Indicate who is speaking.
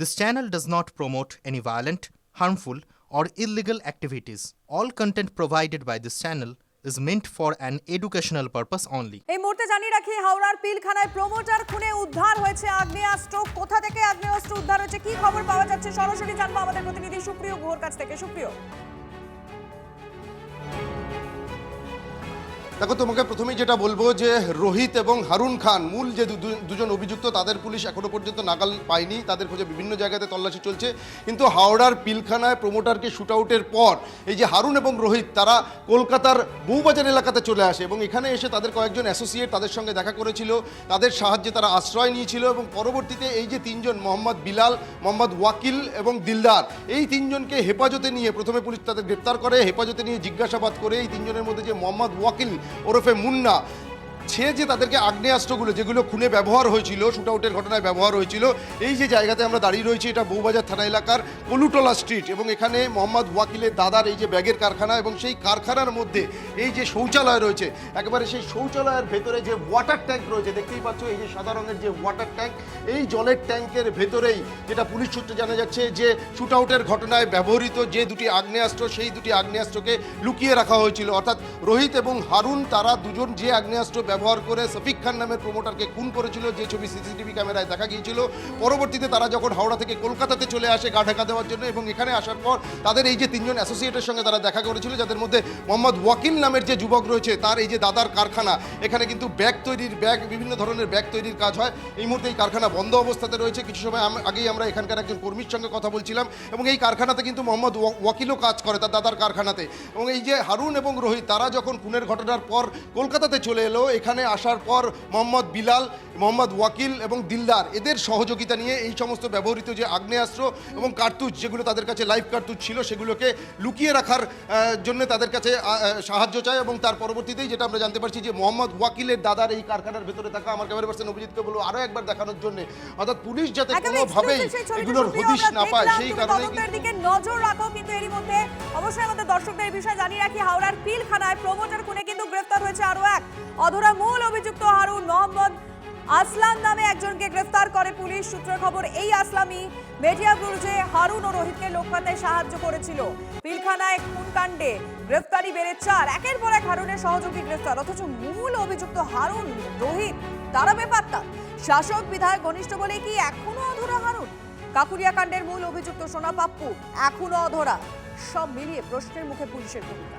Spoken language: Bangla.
Speaker 1: This channel does not promote any violent, harmful, or illegal activities. All content provided by this channel is meant for an educational purpose only.
Speaker 2: এই মুহূর্তে জানিয়ে রাখি, হাওড়ার পিলখানায় প্রমোটার খুনে উদ্ধার হয়েছে আগ্নেয়াস্ত্র। কোথা থেকে আগ্নেয়াস্ত্র উদ্ধার হয়েছে, কি খবর পাওয়া যাচ্ছে, সরাসরি জানবো আমাদের প্রতিনিধি সুপ্রিয় গুহর কাছ থেকে। সুপ্রিয়,
Speaker 3: দেখো, তোমাকে প্রথমেই যেটা বলবো যে রোহিত এবং হারুন খান মূল যে দুজন অভিযুক্ত, তাদের পুলিশ এখনো পর্যন্ত নাগাল পায়নি। তাদের খোঁজে বিভিন্ন জায়গাতে তল্লাশি চলছে, কিন্তু হাওড়ার পিলখানায় প্রমোটারকে শুট আউটের পর এই যে হারুন এবং রোহিত, তারা কলকাতার বউবাজার এলাকাতে চলে আসে এবং এখানে এসে তাদের কয়েকজন অ্যাসোসিয়েট তাদের সঙ্গে দেখা করেছিল, তাদের সাহায্যে তারা আশ্রয় নিয়েছিল এবং পরবর্তীতে এই যে তিনজন, মোহাম্মদ বিলাল, মোহাম্মদ ওয়াকিল এবং দিলদার, এই তিনজনকে হেফাজতে নিয়ে প্রথমে পুলিশ তাদের গ্রেপ্তার করে, হেফাজতে নিয়ে জিজ্ঞাসাবাদ করে এই তিনজনের মধ্যে যে মোহাম্মদ ওয়াকিল ওরফে মুন্না, সে যে তাদেরকে আগ্নেয়াস্ত্রগুলো যেগুলো খুনে ব্যবহার হয়েছিল, শুট আউটের ঘটনায় ব্যবহার হয়েছিল, এই যে জায়গাতে আমরা দাঁড়িয়ে রয়েছি, এটা বউবাজার থানা এলাকার কলুটলা স্ট্রিট এবং এখানে মোহাম্মদ ওয়াকিলের দাদার এই যে ব্যাগের কারখানা এবং সেই কারখানার মধ্যে এই যে শৌচালয় রয়েছে, একেবারে সেই শৌচালয়ের ভেতরে যে ওয়াটার ট্যাঙ্ক রয়েছে, দেখতেই পাচ্ছ এই যে সাদা রঙের যে ওয়াটার ট্যাঙ্ক, এই জলের ট্যাঙ্কের ভেতরেই যেটা পুলিশ সূত্রে জানা যাচ্ছে যে শুট আউটের ঘটনায় ব্যবহৃত যে দুটি আগ্নেয়াস্ত্র, সেই দুটি আগ্নেয়াস্ত্রকে লুকিয়ে রাখা হয়েছিল। অর্থাৎ রোহিত এবং হারুন, তারা দুজন যে আগ্নেয়াস্ত্র ব্যবহার করে সফিক খান নামের প্রমোটারকে খুন করেছিল, যে ছবি সিসিটিভি ক্যামেরায় দেখা গিয়েছিল, পরবর্তীতে তারা যখন হাওড়া থেকে কলকাতাতে চলে আসে গা ঢাকা দেওয়ার জন্য এবং এখানে আসার পর তাদের এই যে তিনজন অ্যাসোসিয়েটের সঙ্গে তারা দেখা করেছিল, যাদের মধ্যে মোহাম্মদ ওয়াকিল নামের যে যুবক রয়েছে, তার এই যে দাদার কারখানা, এখানে কিন্তু ব্যাগ তৈরির, বিভিন্ন ধরনের ব্যাগ তৈরির কাজ হয়। এই মুহূর্তে এই কারখানা বন্ধ অবস্থাতে রয়েছে। কিছু সময় আগেই আমরা এখানকার একজন কর্মীর সঙ্গে কথা বলছিলাম এবং এই কারখানাতে কিন্তু মোহাম্মদ ওয়াকিলও কাজ করে তার দাদার কারখানাতে। এবং এই যে হারুন এবং রোহিত, তারা যখন খুনের ঘটনার পর কলকাতাতে চলে এলো, এখানে আসার পর মোহাম্মদ বিলাল, মোহাম্মদ ওয়াকিল এবং দিলদার, এদের সহযোগিতা নিয়ে এই সমস্ত ব্যবহৃত যে আগ্নেয়াস্ত্র এবং কার্তুজ, যেগুলো তাদের কাছে লাইভ কার্তুজ ছিল, সেগুলোকে লুকিয়ে রাখার জন্য তাদের কাছে সাহায্য চায়। এবং তার পরবর্তীতেই যেটা আমরা জানতে পারছি যে মোহাম্মদ ওয়াকিলের দাদার এই কারখানার ভেতরে থাকা, আমার ক্যামেরা পার্সন অভিজিৎকে বলবো আরও একবার দেখানোর জন্য, অর্থাৎ পুলিশ যাতে কোনোভাবেই এগুলোর হদিশ না পায় সেই কারণে
Speaker 2: দিকে নজর রাখো। কিন্তু এরই মধ্যে অবশ্যই আমাদের দর্শকদের এই বিষয়ে জানিয়ে রাখি, হাওড়ার পিলখানায় প্রমোটার খুনে কিন্তু গ্রেফতার হয়েছে আরও এক অধরা মূল অভিযুক্ত হারুন। মোহাম্মদ আসলাম নামে একজনকে গ্রেফতার করে পুলিশ। সূত্রের খবর, এই আসলামই মেটিয়াবুরুজে হারুন ও রোহিতকে লোকপাতে সাহায্য করেছিল। পিলখানায় খুনকাণ্ডে গ্রেফতারি বেড়ে 4, একের পর এক হারুনের সহযোগী গ্রেফতার, অথচ মূল অভিযুক্ত হারুন, রোহিত তারা বেপাত্তা। শাসক বিধায়ক ঘনিষ্ঠ বলে কি এখনো অধরা হারুন? কাকুরিয়া কাণ্ডের মূল অভিযুক্ত সোনা পাপ্পু এখনো অধরা। সব মিলিয়ে প্রশ্নের মুখে পুলিশের ভূমিকা।